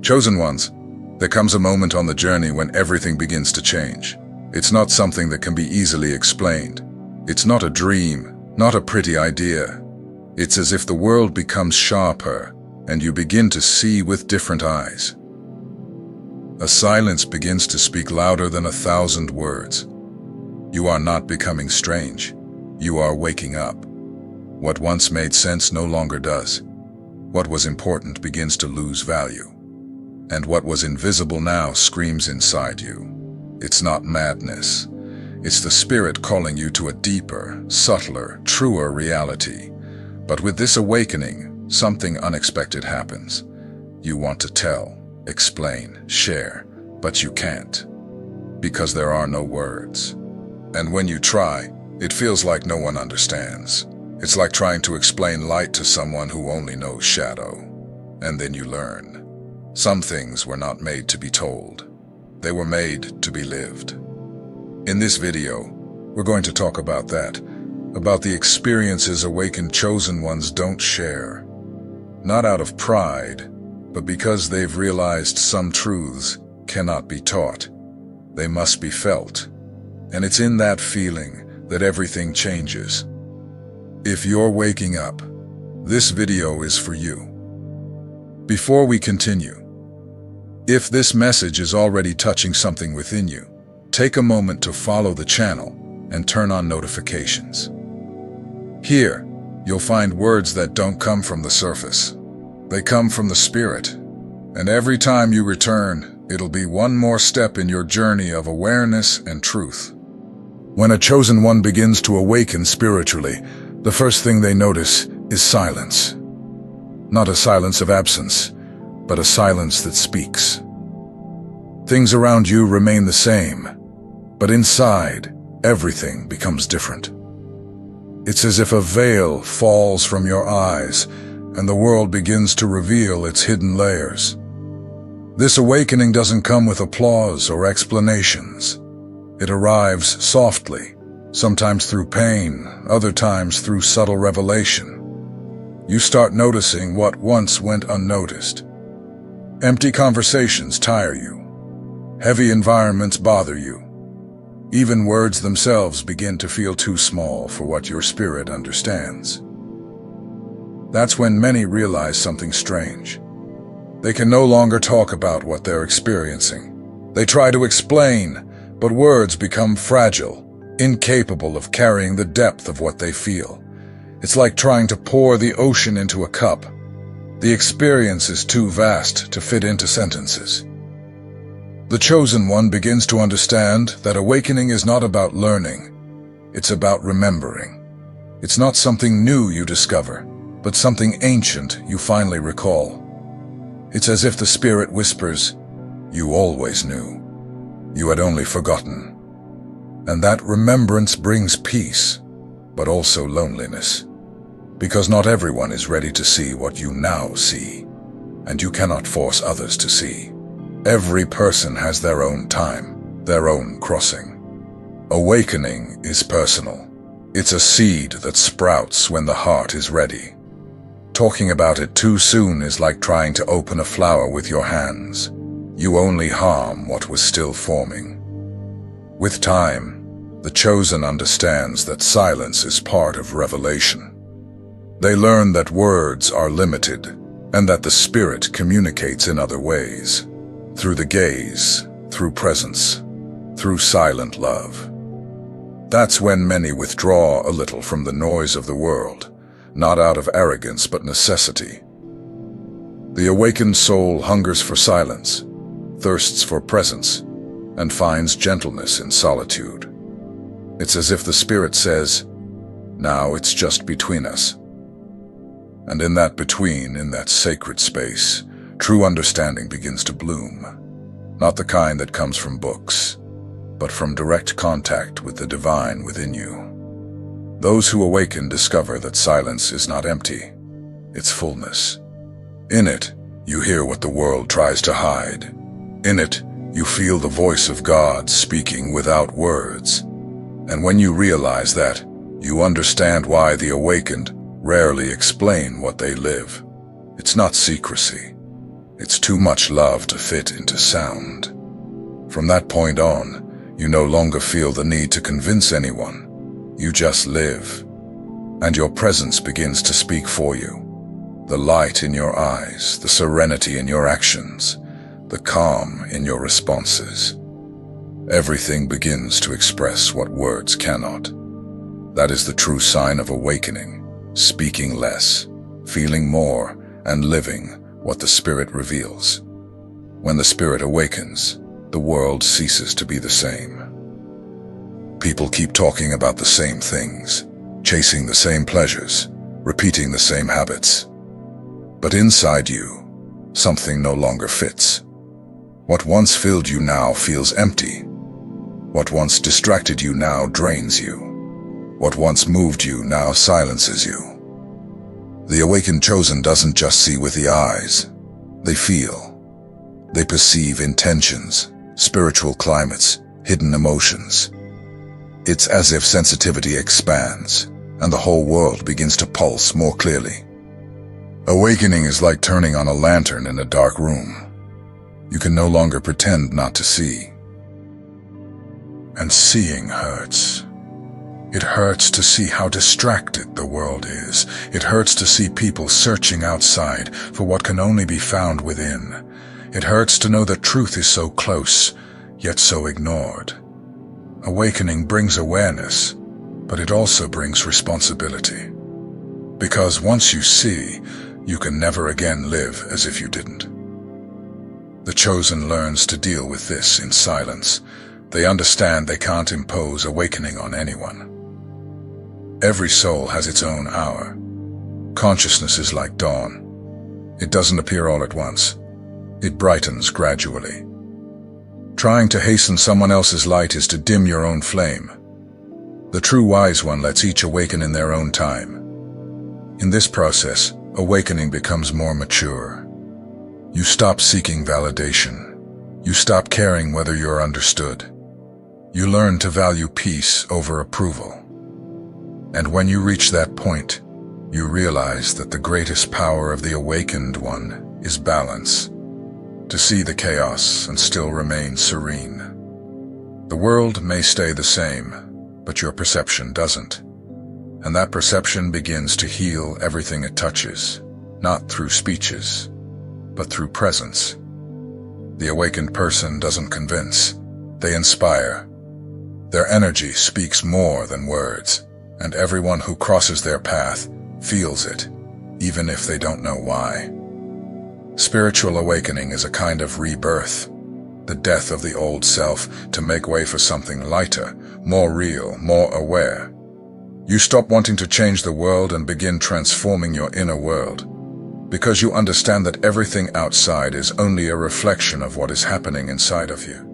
Chosen ones, there comes a moment on the journey when everything begins to change. It's not something that can be easily explained. It's not a dream, not a pretty idea. It's as if the world becomes sharper and you begin to see with different eyes. A silence begins to speak louder than 1,000 words. You are not becoming strange. You are waking up. What once made sense no longer does. What was important begins to lose value. And what was invisible now screams inside you. It's not madness. It's the spirit calling you to a deeper, subtler, truer reality. But with this awakening, something unexpected happens. You want to tell, explain, share, but you can't. Because there are no words. And when you try, it feels like no one understands. It's like trying to explain light to someone who only knows shadow. And then you learn. Some things were not made to be told. They were made to be lived. In this video, we're going to talk about that, about the experiences awakened chosen ones don't share. Not out of pride, but because they've realized some truths cannot be taught. They must be felt. And it's in that feeling that everything changes. If you're waking up, this video is for you. Before we continue, if this message is already touching something within you, take a moment to follow the channel and turn on notifications. Here, you'll find words that don't come from the surface. They come from the spirit. And every time you return, it'll be one more step in your journey of awareness and truth. When a chosen one begins to awaken spiritually, the first thing they notice is silence. Not a silence of absence, but a silence that speaks. Things around you remain the same, but inside, everything becomes different. It's as if a veil falls from your eyes and the world begins to reveal its hidden layers. This awakening doesn't come with applause or explanations. It arrives softly, sometimes through pain, other times through subtle revelation. You start noticing what once went unnoticed. Empty conversations tire you. Heavy environments bother you. Even words themselves begin to feel too small for what your spirit understands. That's when many realize something strange. They can no longer talk about what they're experiencing. They try to explain, but words become fragile, incapable of carrying the depth of what they feel. It's like trying to pour the ocean into a cup. The experience is too vast to fit into sentences. The chosen one begins to understand that awakening is not about learning. It's about remembering. It's not something new you discover, but something ancient you finally recall. It's as if the spirit whispers, "You always knew. You had only forgotten." And that remembrance brings peace, but also loneliness. Because not everyone is ready to see what you now see, and you cannot force others to see. Every person has their own time, their own crossing. Awakening is personal. It's a seed that sprouts when the heart is ready. Talking about it too soon is like trying to open a flower with your hands. You only harm what was still forming. With time, the chosen understands that silence is part of revelation. They learn that words are limited and that the spirit communicates in other ways. Through the gaze, through presence, through silent love. That's when many withdraw a little from the noise of the world, not out of arrogance but necessity. The awakened soul hungers for silence, thirsts for presence, and finds gentleness in solitude. It's as if the spirit says, "Now it's just between us." And in that between, in that sacred space, true understanding begins to bloom. Not the kind that comes from books, but from direct contact with the divine within you. Those who awaken discover that silence is not empty, it's fullness. In it, you hear what the world tries to hide. In it, you feel the voice of God speaking without words. And when you realize that, you understand why the awakened rarely explain what they live. It's not secrecy. It's too much love to fit into sound. From that point on, you no longer feel the need to convince anyone. You just live. And your presence begins to speak for you. The light in your eyes, the serenity in your actions, the calm in your responses. Everything begins to express what words cannot. That is the true sign of awakening, speaking less, feeling more, and living what the Spirit reveals. When the Spirit awakens, the world ceases to be the same. People keep talking about the same things, chasing the same pleasures, repeating the same habits. But inside you, something no longer fits. What once filled you now feels empty. What once distracted you now drains you. What once moved you now silences you. The awakened chosen doesn't just see with the eyes. They feel. They perceive intentions, spiritual climates, hidden emotions. It's as if sensitivity expands, and the whole world begins to pulse more clearly. Awakening is like turning on a lantern in a dark room. You can no longer pretend not to see. And seeing hurts. It hurts to see how distracted the world is. It hurts to see people searching outside for what can only be found within. It hurts to know that truth is so close, yet so ignored. Awakening brings awareness, but it also brings responsibility. Because once you see, you can never again live as if you didn't. The chosen learns to deal with this in silence. They understand they can't impose awakening on anyone. Every soul has its own hour. Consciousness is like dawn. It doesn't appear all at once. It brightens gradually. Trying to hasten someone else's light is to dim your own flame. The true wise one lets each awaken in their own time. In this process, awakening becomes more mature. You stop seeking validation. You stop caring whether you're understood. You learn to value peace over approval. And when you reach that point, you realize that the greatest power of the awakened one is balance. To see the chaos and still remain serene. The world may stay the same, but your perception doesn't. And that perception begins to heal everything it touches, not through speeches, but through presence. The awakened person doesn't convince, they inspire. Their energy speaks more than words, and everyone who crosses their path feels it, even if they don't know why. Spiritual awakening is a kind of rebirth, the death of the old self to make way for something lighter, more real, more aware. You stop wanting to change the world and begin transforming your inner world, because you understand that everything outside is only a reflection of what is happening inside of you.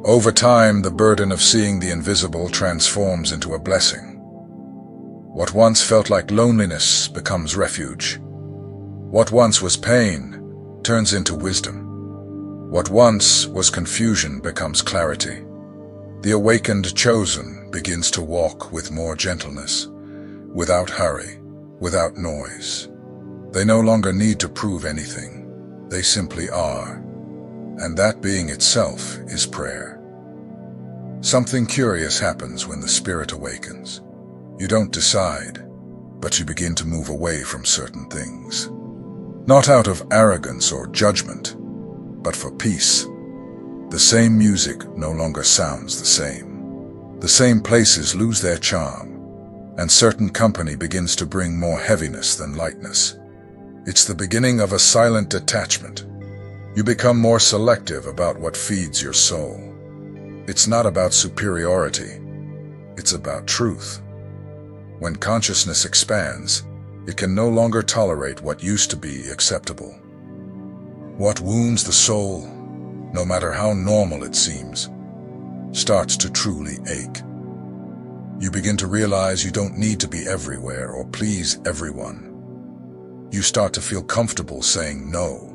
Over time, the burden of seeing the invisible transforms into a blessing. What once felt like loneliness becomes refuge. What once was pain turns into wisdom. What once was confusion becomes clarity. The awakened chosen begins to walk with more gentleness, without hurry, without noise. They no longer need to prove anything. They simply are. And that being itself is prayer. Something curious happens when the spirit awakens. You don't decide, but you begin to move away from certain things. Not out of arrogance or judgment, but for peace. The same music no longer sounds the same. The same places lose their charm, and certain company begins to bring more heaviness than lightness. It's the beginning of a silent detachment. You become more selective about what feeds your soul. It's not about superiority. It's about truth. When consciousness expands, it can no longer tolerate what used to be acceptable. What wounds the soul, no matter how normal it seems, starts to truly ache. You begin to realize you don't need to be everywhere or please everyone. You start to feel comfortable saying no.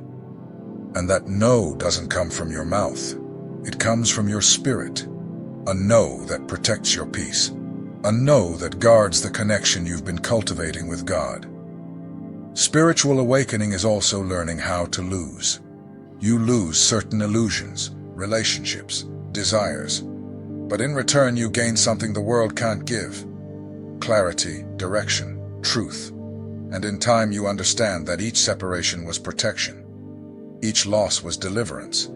And that no doesn't come from your mouth. It comes from your spirit. A no that protects your peace. A no that guards the connection you've been cultivating with God. Spiritual awakening is also learning how to lose. You lose certain illusions, relationships, desires, but in return you gain something the world can't give: clarity, direction, truth. And in time you understand that each separation was protection, each loss was deliverance,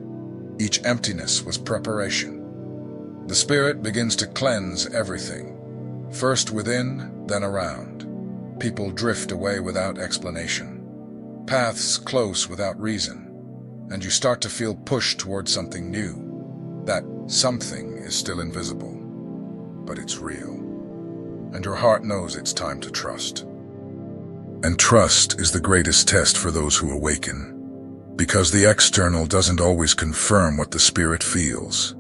each emptiness was preparation. The spirit begins to cleanse everything, first within, then around. People drift away without explanation, paths close without reason, and you start to feel pushed toward something new. That something is still invisible, but it's real. And your heart knows it's time to trust. And trust is the greatest test for those who awaken, because the external doesn't always confirm what the spirit feels.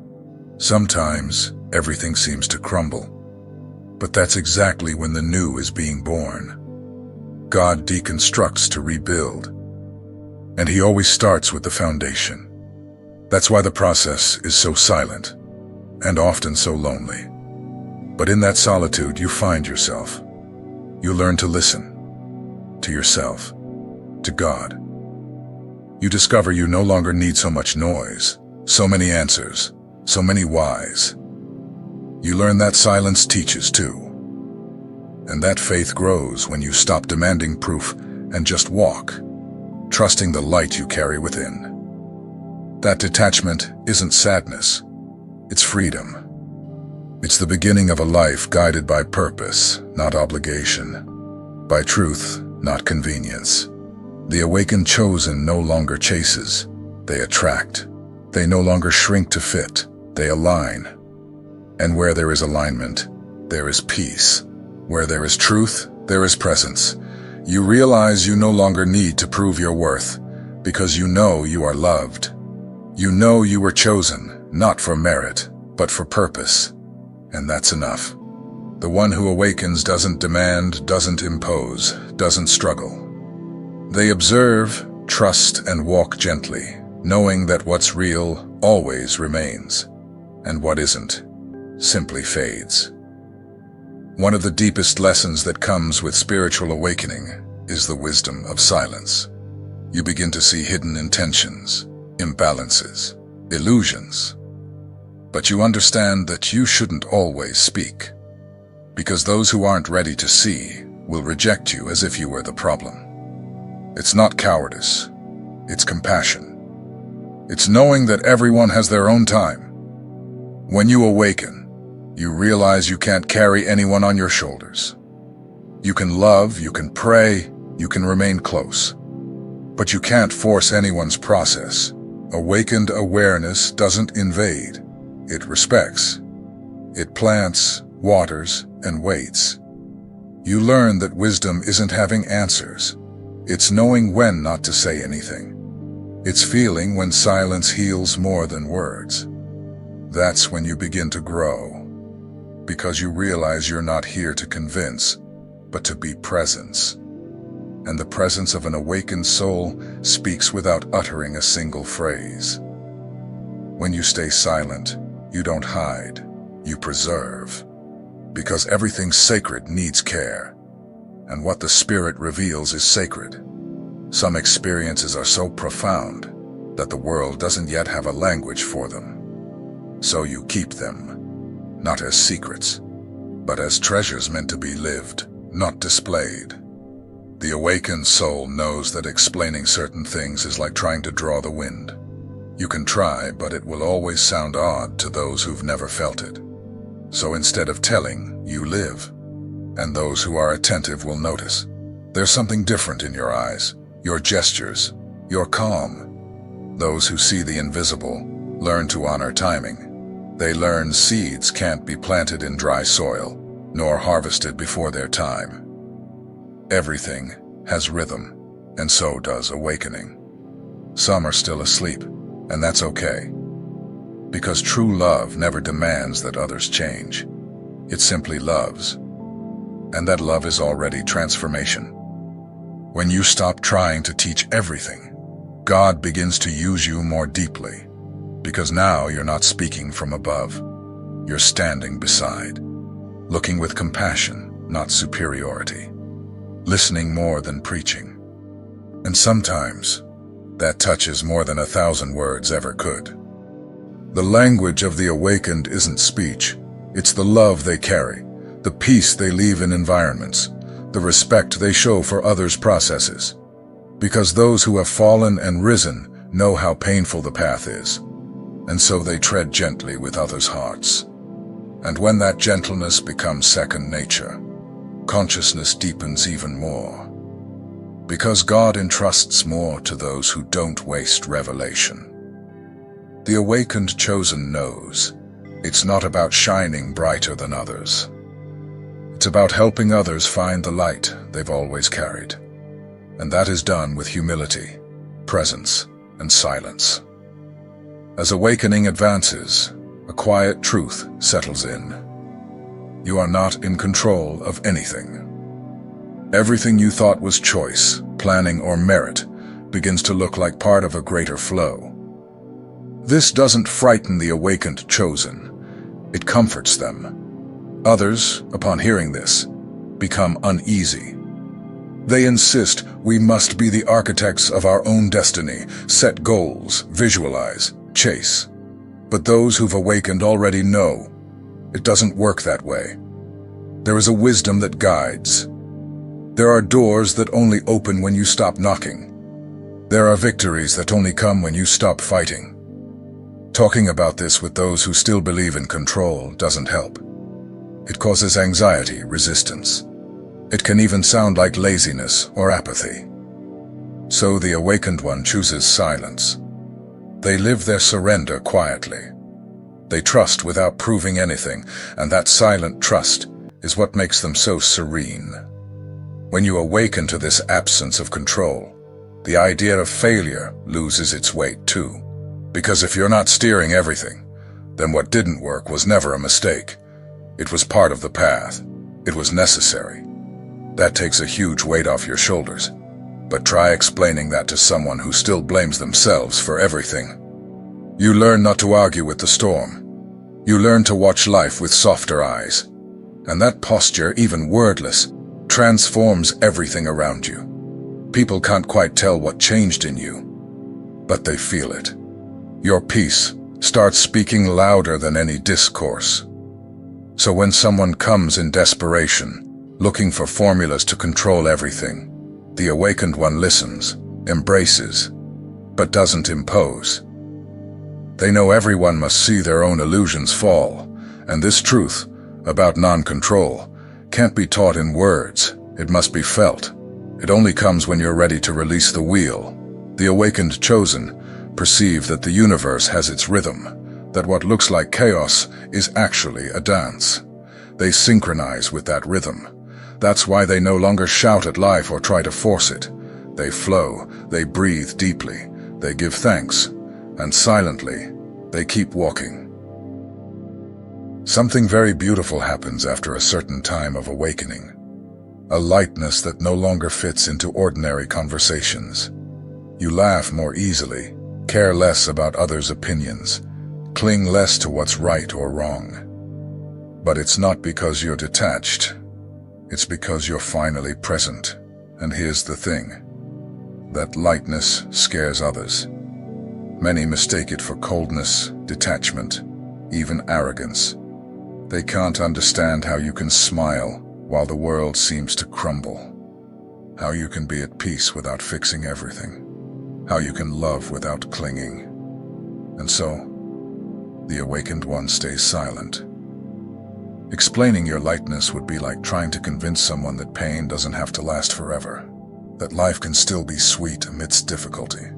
Sometimes everything seems to crumble, but that's exactly when the new is being born. God deconstructs to rebuild, and He always starts with the foundation. That's why the process is so silent, and often so lonely. But in that solitude you find yourself. You learn to listen. To yourself. To God. You discover you no longer need so much noise, so many answers, so many whys. You learn that silence teaches too. And that faith grows when you stop demanding proof and just walk, trusting the light you carry within. That detachment isn't sadness, it's freedom. It's the beginning of a life guided by purpose, not obligation, by truth, not convenience. The awakened chosen no longer chases, they attract. They no longer shrink to fit, they align. And where there is alignment, there is peace. Where there is truth, there is presence. You realize you no longer need to prove your worth, because you know you are loved. You know you were chosen, not for merit, but for purpose. And that's enough. The one who awakens doesn't demand, doesn't impose, doesn't struggle. They observe, trust, and walk gently, knowing that what's real always remains, and what isn't simply fades. One of the deepest lessons that comes with spiritual awakening is the wisdom of silence. You begin to see hidden intentions, imbalances, illusions. But you understand that you shouldn't always speak, because those who aren't ready to see will reject you as if you were the problem. It's not cowardice, it's compassion. It's knowing that everyone has their own time. When you awaken, you realize you can't carry anyone on your shoulders. You can love, you can pray, you can remain close. But you can't force anyone's process. Awakened awareness doesn't invade. It respects. It plants, waters, and waits. You learn that wisdom isn't having answers. It's knowing when not to say anything. It's feeling when silence heals more than words. That's when you begin to grow, because you realize you're not here to convince, but to be presence. And the presence of an awakened soul speaks without uttering a single phrase. When you stay silent, you don't hide, you preserve. Because everything sacred needs care, and what the Spirit reveals is sacred. Some experiences are so profound that the world doesn't yet have a language for them. So you keep them, not as secrets, but as treasures meant to be lived, not displayed. The awakened soul knows that explaining certain things is like trying to draw the wind. You can try, but it will always sound odd to those who've never felt it. So instead of telling, you live. And those who are attentive will notice. There's something different in your eyes, your gestures, your calm. Those who see the invisible learn to honor timing. They learn seeds can't be planted in dry soil, nor harvested before their time. Everything has rhythm, and so does awakening. Some are still asleep, and that's okay. Because true love never demands that others change. It simply loves. And that love is already transformation. When you stop trying to teach everything, God begins to use you more deeply. Because now you're not speaking from above. You're standing beside, looking with compassion, not superiority. Listening more than preaching, And sometimes, that touches more than 1,000 words ever could. The language of the awakened isn't speech. It's the love they carry, the peace they leave in environments, the respect they show for others' processes. Because those who have fallen and risen know how painful the path is, and so they tread gently with others' hearts. And when that gentleness becomes second nature, consciousness deepens even more. Because God entrusts more to those who don't waste revelation. The awakened chosen knows it's not about shining brighter than others. It's about helping others find the light they've always carried. And that is done with humility, presence, and silence. As awakening advances, a quiet truth settles in. You are not in control of anything. Everything you thought was choice, planning, or merit begins to look like part of a greater flow. This doesn't frighten the awakened chosen. It comforts them. Others, upon hearing this, become uneasy. They insist we must be the architects of our own destiny, set goals, visualize, chase. But those who've awakened already know it doesn't work that way. There is a wisdom that guides. There are doors that only open when you stop knocking. There are victories that only come when you stop fighting. Talking about this with those who still believe in control doesn't help. It causes anxiety, resistance. It can even sound like laziness or apathy. So the awakened one chooses silence. They live their surrender quietly. They trust without proving anything, and that silent trust is what makes them so serene. When you awaken to this absence of control, the idea of failure loses its weight too. Because if you're not steering everything, then what didn't work was never a mistake. It was part of the path. It was necessary. That takes a huge weight off your shoulders. But try explaining that to someone who still blames themselves for everything. You learn not to argue with the storm. You learn to watch life with softer eyes. And that posture, even wordless, transforms everything around you. People can't quite tell what changed in you, but they feel it. Your peace starts speaking louder than any discourse. So when someone comes in desperation, looking for formulas to control everything, the awakened one listens, embraces, but doesn't impose. They know everyone must see their own illusions fall, and this truth, about non-control, can't be taught in words. It must be felt. It only comes when you're ready to release the wheel. The awakened chosen perceive that the universe has its rhythm, that what looks like chaos is actually a dance. They synchronize with that rhythm. That's why they no longer shout at life or try to force it. They flow, they breathe deeply, they give thanks, and silently, they keep walking. Something very beautiful happens after a certain time of awakening. A lightness that no longer fits into ordinary conversations. You laugh more easily, care less about others' opinions, cling less to what's right or wrong. But it's not because you're detached. It's because you're finally present. And here's the thing. That lightness scares others. Many mistake it for coldness, detachment, even arrogance. They can't understand how you can smile while the world seems to crumble. How you can be at peace without fixing everything. How you can love without clinging. And so, the awakened one stays silent. Explaining your lightness would be like trying to convince someone that pain doesn't have to last forever, that life can still be sweet amidst difficulty.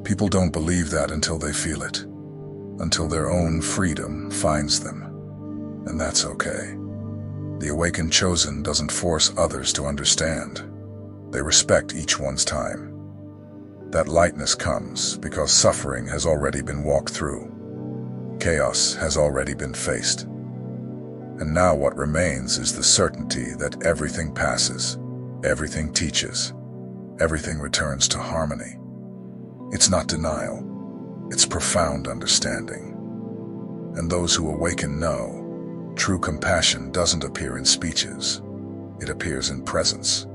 People don't believe that until they feel it, until their own freedom finds them. And that's okay. The awakened chosen doesn't force others to understand. They respect each one's time. That lightness comes because suffering has already been walked through. Chaos has already been faced. And now what remains is the certainty that everything passes, everything teaches, everything returns to harmony. It's not denial, it's profound understanding. And those who awaken know, true compassion doesn't appear in speeches, it appears in presence.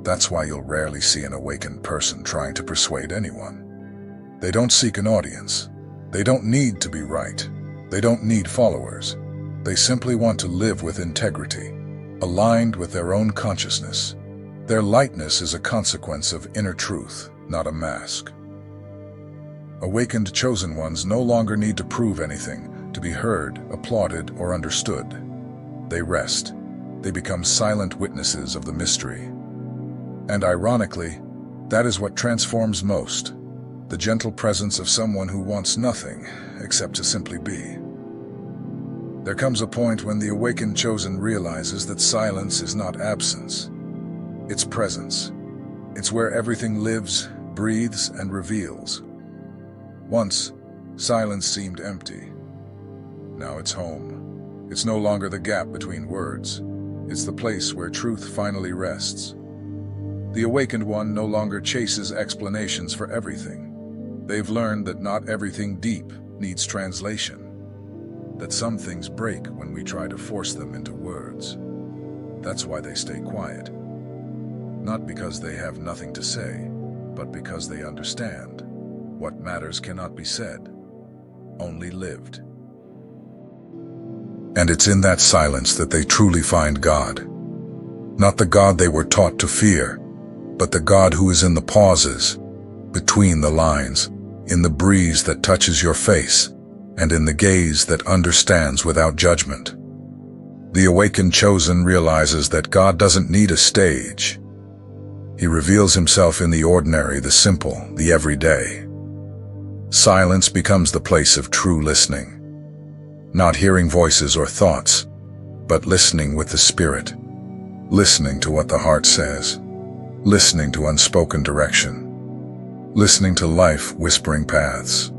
That's why you'll rarely see an awakened person trying to persuade anyone. They don't seek an audience. They don't need to be right. They don't need followers. They simply want to live with integrity, aligned with their own consciousness. Their lightness is a consequence of inner truth, not a mask. Awakened chosen ones no longer need to prove anything, to be heard, applauded, or understood. They rest. They become silent witnesses of the mystery. And ironically, that is what transforms most. The gentle presence of someone who wants nothing except to simply be. There comes a point when the awakened chosen realizes that silence is not absence. It's presence. It's where everything lives, breathes, and reveals. Once, silence seemed empty. Now it's home. It's no longer the gap between words. It's the place where truth finally rests. The awakened one no longer chases explanations for everything. They've learned that not everything deep needs translation. That some things break when we try to force them into words. That's why they stay quiet. Not because they have nothing to say, but because they understand. What matters cannot be said, only lived. And it's in that silence that they truly find God. Not the God they were taught to fear, but the God who is in the pauses, between the lines, in the breeze that touches your face, and in the gaze that understands without judgment. The awakened chosen realizes that God doesn't need a stage. He reveals himself in the ordinary, the simple, the everyday. Silence becomes the place of true listening. Not hearing voices or thoughts, but listening with the spirit. Listening to what the heart says. Listening to unspoken direction. Listening to life whispering paths.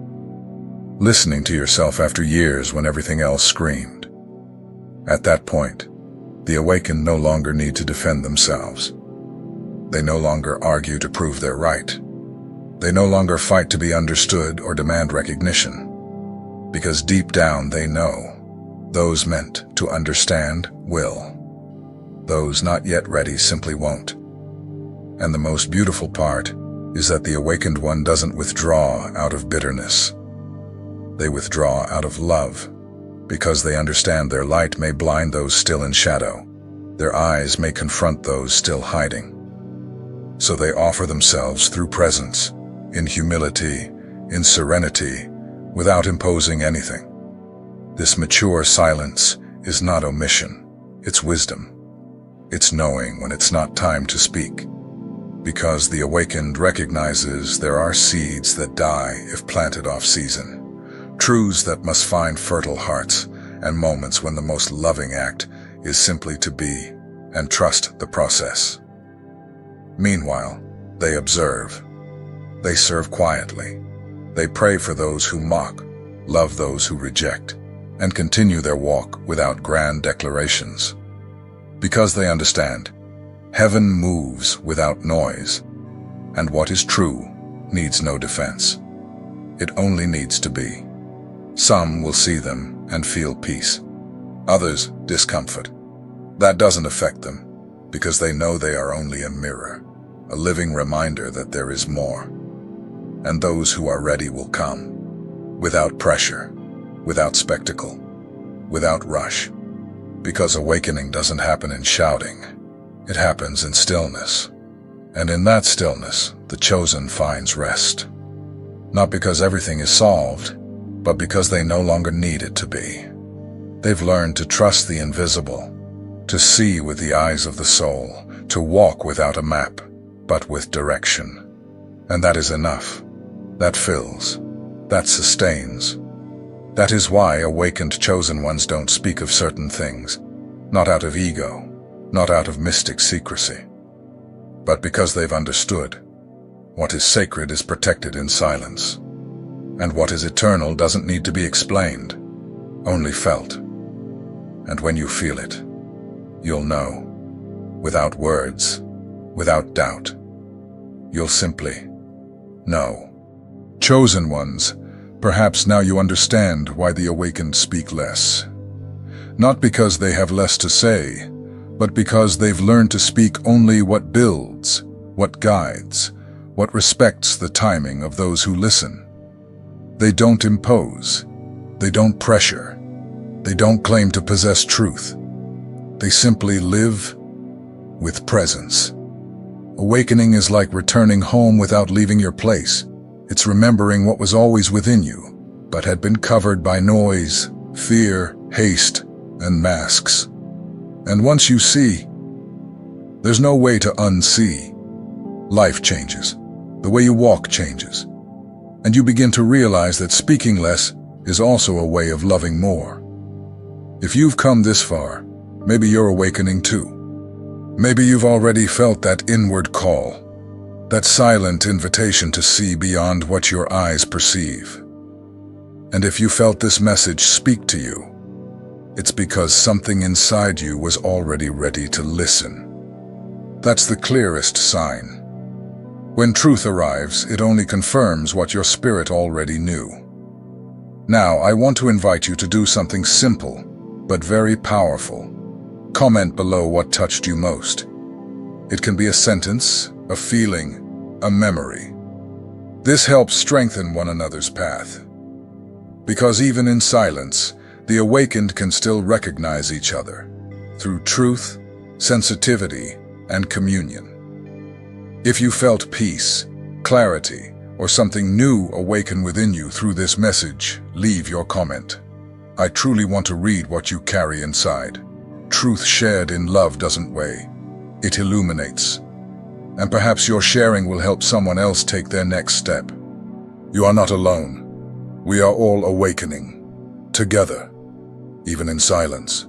Listening to yourself after years when everything else screamed. At that point, the awakened no longer need to defend themselves. They no longer argue to prove they're right. They no longer fight to be understood or demand recognition. Because deep down they know, those meant to understand will. Those not yet ready simply won't. And the most beautiful part is that the awakened one doesn't withdraw out of bitterness. They withdraw out of love, because they understand their light may blind those still in shadow. Their eyes may confront those still hiding. So they offer themselves through presence, in humility, in serenity, without imposing anything. This mature silence is not omission, it's wisdom. It's knowing when it's not time to speak. Because the awakened recognizes there are seeds that die if planted off-season. Truths that must find fertile hearts, and moments when the most loving act is simply to be and trust the process. Meanwhile, they observe. They serve quietly. They pray for those who mock, love those who reject, and continue their walk without grand declarations. Because they understand, heaven moves without noise, and what is true needs no defense. It only needs to be. Some will see them and feel peace. Others, discomfort. That doesn't affect them, because they know they are only a mirror, a living reminder that there is more. And those who are ready will come, without pressure, without spectacle, without rush. Because awakening doesn't happen in shouting, it happens in stillness. And in that stillness, the chosen finds rest. Not because everything is solved, but because they no longer need it to be. They've learned to trust the invisible, to see with the eyes of the soul, to walk without a map, but with direction. And that is enough. That fills. That sustains. That is why awakened chosen ones don't speak of certain things, not out of ego, not out of mystic secrecy, but because they've understood. What is sacred is protected in silence. And what is eternal doesn't need to be explained, only felt. And when you feel it, you'll know, without words, without doubt. You'll simply know. Chosen ones, perhaps now you understand why the awakened speak less. Not because they have less to say, but because they've learned to speak only what builds, what guides, what respects the timing of those who listen. They don't impose. They don't pressure. They don't claim to possess truth. They simply live with presence. Awakening is like returning home without leaving your place. It's remembering what was always within you, but had been covered by noise, fear, haste, and masks. And once you see, there's no way to unsee. Life changes. The way you walk changes. And you begin to realize that speaking less is also a way of loving more. If you've come this far, maybe you're awakening too. Maybe you've already felt that inward call, that silent invitation to see beyond what your eyes perceive. And if you felt this message speak to you, it's because something inside you was already ready to listen. That's the clearest sign. When truth arrives, it only confirms what your spirit already knew. Now, I want to invite you to do something simple, but very powerful. Comment below what touched you most. It can be a sentence, a feeling, a memory. This helps strengthen one another's path. Because even in silence, the awakened can still recognize each other through truth, sensitivity, and communion. If you felt peace, clarity, or something new awaken within you through this message, leave your comment. I truly want to read what you carry inside. Truth shared in love doesn't weigh. It illuminates. And perhaps your sharing will help someone else take their next step. You are not alone. We are all awakening. Together. Even in silence.